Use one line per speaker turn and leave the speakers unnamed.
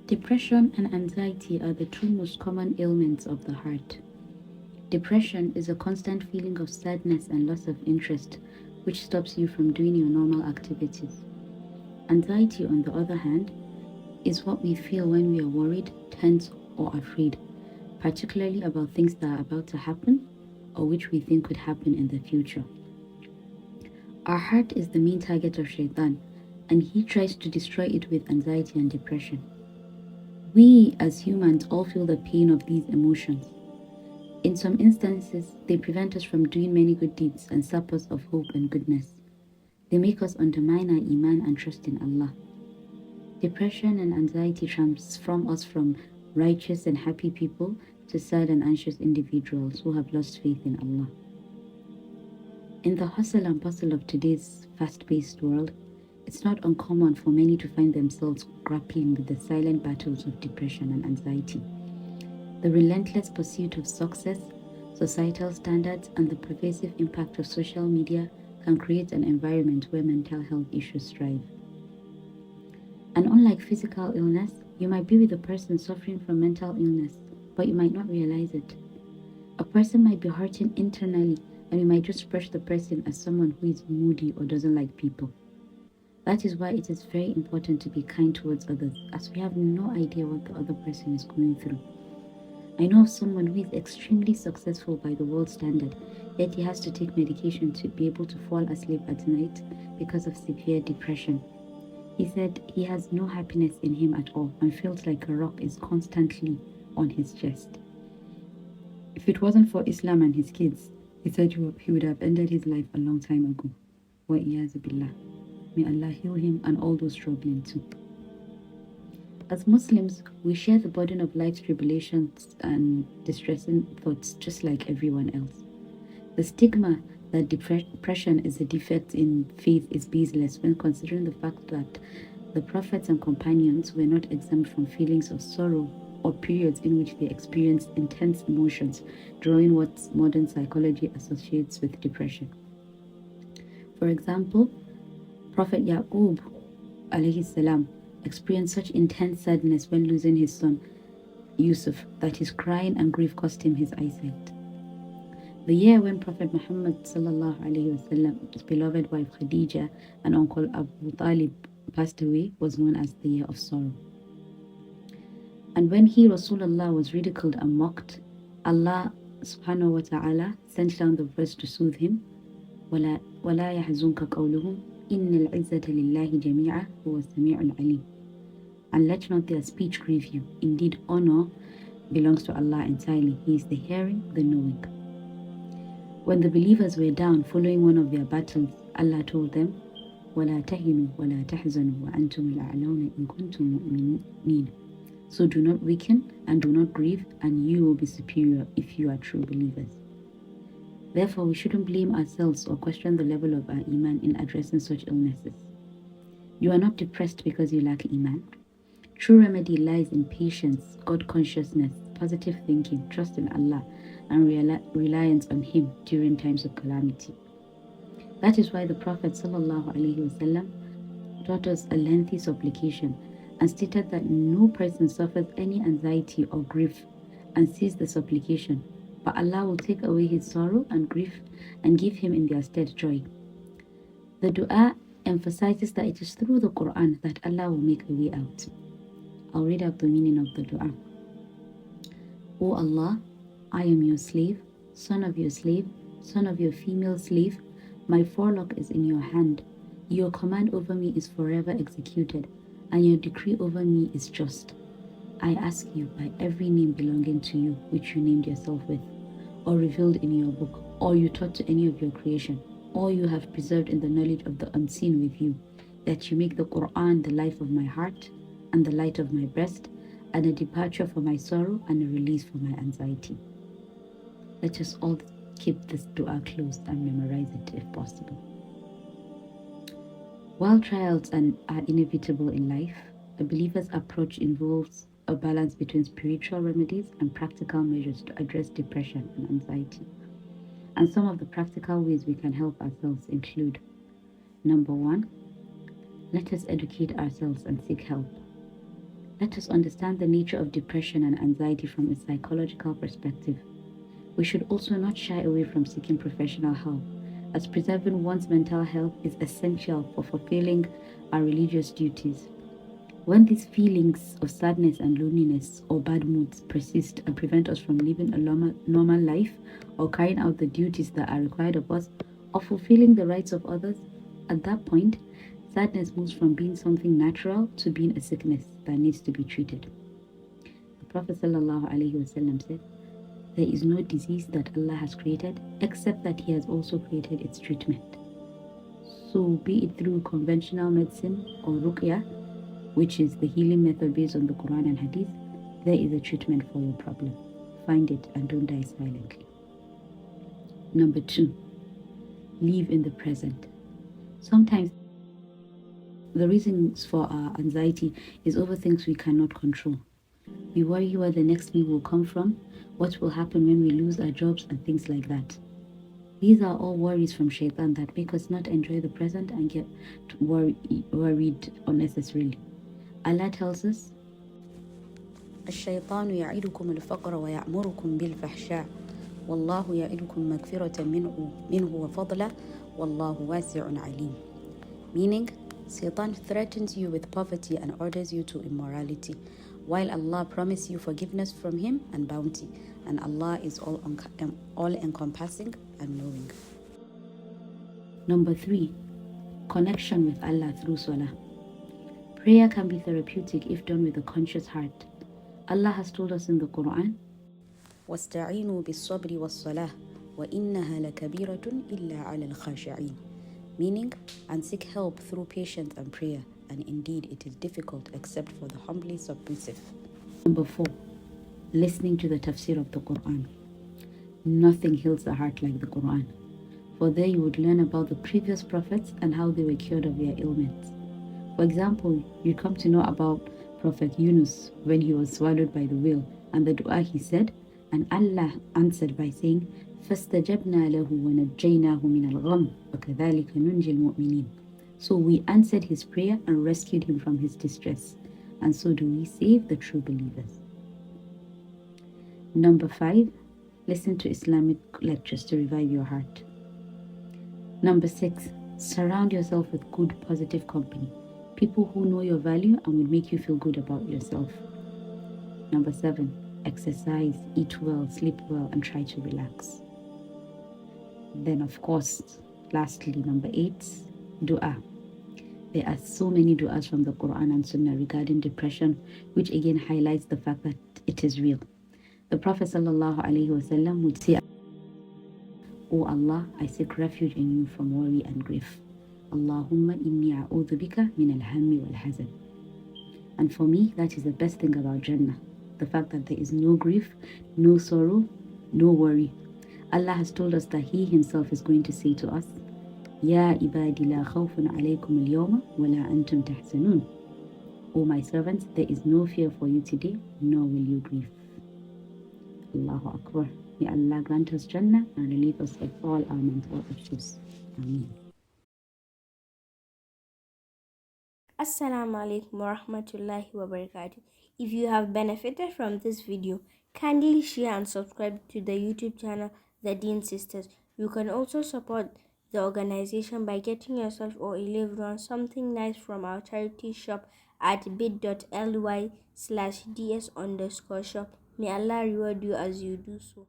Depression and anxiety are the two most common ailments of the heart. Depression is a constant feeling of sadness and loss of interest, which stops you from doing your normal activities. Anxiety, on the other hand, is what we feel when we are worried, tense, or afraid, particularly about things that are about to happen or which we think could happen in the future. Our heart is the main target of Shaitan, and he tries to destroy it with anxiety and depression. We as humans all feel the pain of these emotions. In some instances, they prevent us from doing many good deeds and sap us of hope and goodness. They make us undermine our iman and trust in Allah. Depression and anxiety transform us from righteous and happy people to sad and anxious individuals who have lost faith in Allah. In the hustle and bustle of today's fast-paced world, it's not uncommon for many to find themselves grappling with the silent battles of depression and anxiety. The relentless pursuit of success, societal standards, and the pervasive impact of social media can create an environment where mental health issues thrive. And unlike physical illness, you might be with a person suffering from mental illness, but you might not realize it. A person might be hurting internally, and you might just brush the person as someone who is moody or doesn't like people. That is why it is very important to be kind towards others, as we have no idea what the other person is going through. I know of someone who is extremely successful by the world standard, yet he has to take medication to be able to fall asleep at night because of severe depression. He said he has no happiness in him at all and feels like a rock is constantly on his chest. If it wasn't for Islam and his kids, he said he would have ended his life a long time ago. Wa'iyaz billah. May Allah heal him and all those struggling too. As Muslims, we share the burden of life's tribulations and distressing thoughts just like everyone else. The stigma that depression is a defect in faith is baseless when considering the fact that the prophets and companions were not exempt from feelings of sorrow or periods in which they experienced intense emotions, drawing what modern psychology associates with depression. For example, Prophet Yaqub alayhi salam experienced such intense sadness when losing his son Yusuf that his crying and grief cost him his eyesight. The year when Prophet Muhammad sallallahu alaihi wasallam's beloved wife Khadija and uncle Abu Talib passed away was known as the year of sorrow. And when he, Rasulullah, was ridiculed and mocked, Allah subhanahu wa ta'ala sent down the verse to soothe him. وَلَا يَحْزُنْكَ قَوْلُهُمْ إِنَّ الْعِزَّةَ لِلَّهِ جَمِيعًا هُوَ السَّمِيعُ الْعَلِيمُ. And let not their speech grieve you. Indeed, honor belongs to Allah entirely. He is the hearing, the knowing. When the believers were down following one of their battles, Allah told them, وَلَا تَهِنُوا وَلَا تَحْزَنُوا وَأَنْتُمُ الْأَعْلَوْنَ إِن كُنتُم مُؤْمِنِينَ. So do not weaken and do not grieve, and you will be superior if you are true believers. Therefore, we shouldn't blame ourselves or question the level of our iman in addressing such illnesses. You are not depressed because you lack iman. True remedy lies in patience, God consciousness, positive thinking, trust in Allah, and reliance on Him during times of calamity. That is why the Prophet ﷺ taught us a lengthy supplication and stated that no person suffers any anxiety or grief and sees the supplication, but Allah will take away his sorrow and grief and give him in their stead joy. The dua emphasizes that it is through the Quran that Allah will make a way out. I'll read out the meaning of the dua. O Allah, I am your slave, son of your slave, son of your female slave. My forelock is in your hand. Your command over me is forever executed, and your decree over me is just. I ask you by every name belonging to you, which you named yourself with, or revealed in your book, or you taught to any of your creation, or you have preserved in the knowledge of the unseen with you, that you make the Quran the life of my heart and the light of my breast, and a departure for my sorrow and a release for my anxiety. Let us all keep this dua closed and memorize it if possible. While trials are inevitable in life, a believer's approach involves a balance between spiritual remedies and practical measures to address depression and anxiety. And some of the practical ways we can help ourselves include: number 1, let us educate ourselves and seek help. Let us understand the nature of depression and anxiety from a psychological perspective. We should also not shy away from seeking professional help, as preserving one's mental health is essential for fulfilling our religious duties. When these feelings of sadness and loneliness or bad moods persist and prevent us from living a normal life or carrying out the duties that are required of us or fulfilling the rights of others, at that point, sadness moves from being something natural to being a sickness that needs to be treated. The Prophet ﷺ said, "There is no disease that Allah has created except that He has also created its treatment." So, be it through conventional medicine or ruqyah, which is the healing method based on the Quran and Hadith, there is a treatment for your problem. Find it and don't die silently. Number 2, live in the present. Sometimes the reasons for our anxiety is over things we cannot control. We worry where the next meal will come from, what will happen when we lose our jobs, and things like that. These are all worries from shaitan that make us not enjoy the present and get worried unnecessarily. Allah tells us, الشيطان يعدكم الفقر ويأمركم بالفحشاء والله يعدكم مغفرة منه وفضلا والله واسع عليم. Meaning, Satan threatens you with poverty and orders you to immorality, while Allah promises you forgiveness from Him and bounty, and Allah is all-encompassing and knowing. Number 3, connection with Allah through Salah. Prayer can be therapeutic if done with a conscious heart. Allah has told us in the Quran, وَاسْتَعِينُوا بِالصَّبْرِ وَالصَّلَاةِ وَإِنَّهَا لَكَبِيرَةٌ إِلَّا عَلَى الْخَاشِعِينَ. Meaning, and seek help through patience and prayer, and indeed it is difficult except for the humbly submissive. Number 4, listening to the tafsir of the Quran. Nothing heals the heart like the Quran, for there you would learn about the previous prophets and how they were cured of their ailments. For example, you come to know about Prophet Yunus when he was swallowed by the whale and the dua he said, and Allah answered by saying, فَاسْتَجَبْنَا لَهُ وَنَجَّيْنَاهُ مِنَ الْغَمِّ وَكَذَلِكَ نُنْجِي الْمُؤْمِنِينَ. So we answered his prayer and rescued him from his distress, and so do we save the true believers. Number 5, listen to Islamic lectures to revive your heart. Number 6, surround yourself with good, positive company. People who know your value and will make you feel good about yourself. Number 7, exercise, eat well, sleep well, and try to relax. Then, of course, lastly, number 8, dua. There are so many duas from the Quran and Sunnah regarding depression, which again highlights the fact that it is real. The Prophet ﷺ would say, "O Allah, I seek refuge in you from worry and grief. Allahumma inni a'udhu bika min al-hammi wal-hazan." And for me, that is the best thing about Jannah, the fact that there is no grief, no sorrow, no worry. Allah has told us that He Himself is going to say to us, "Ya ibadi la khawfun alaykum al-yawma wa la antum tahzanun." O my servants, there is no fear for you today, nor will you grieve. Allahu Akbar. May Allah grant us Jannah and relieve us of all our mental issues. Ameen.
Assalamu alaikum wa rahmatullahi wa barakatuh. If you have benefited from this video, kindly share and subscribe to the YouTube channel The Deen Sisters. You can also support the organization by getting yourself or a loved one something nice from our charity shop at bit.ly/ds_shop. May Allah reward you as you do so.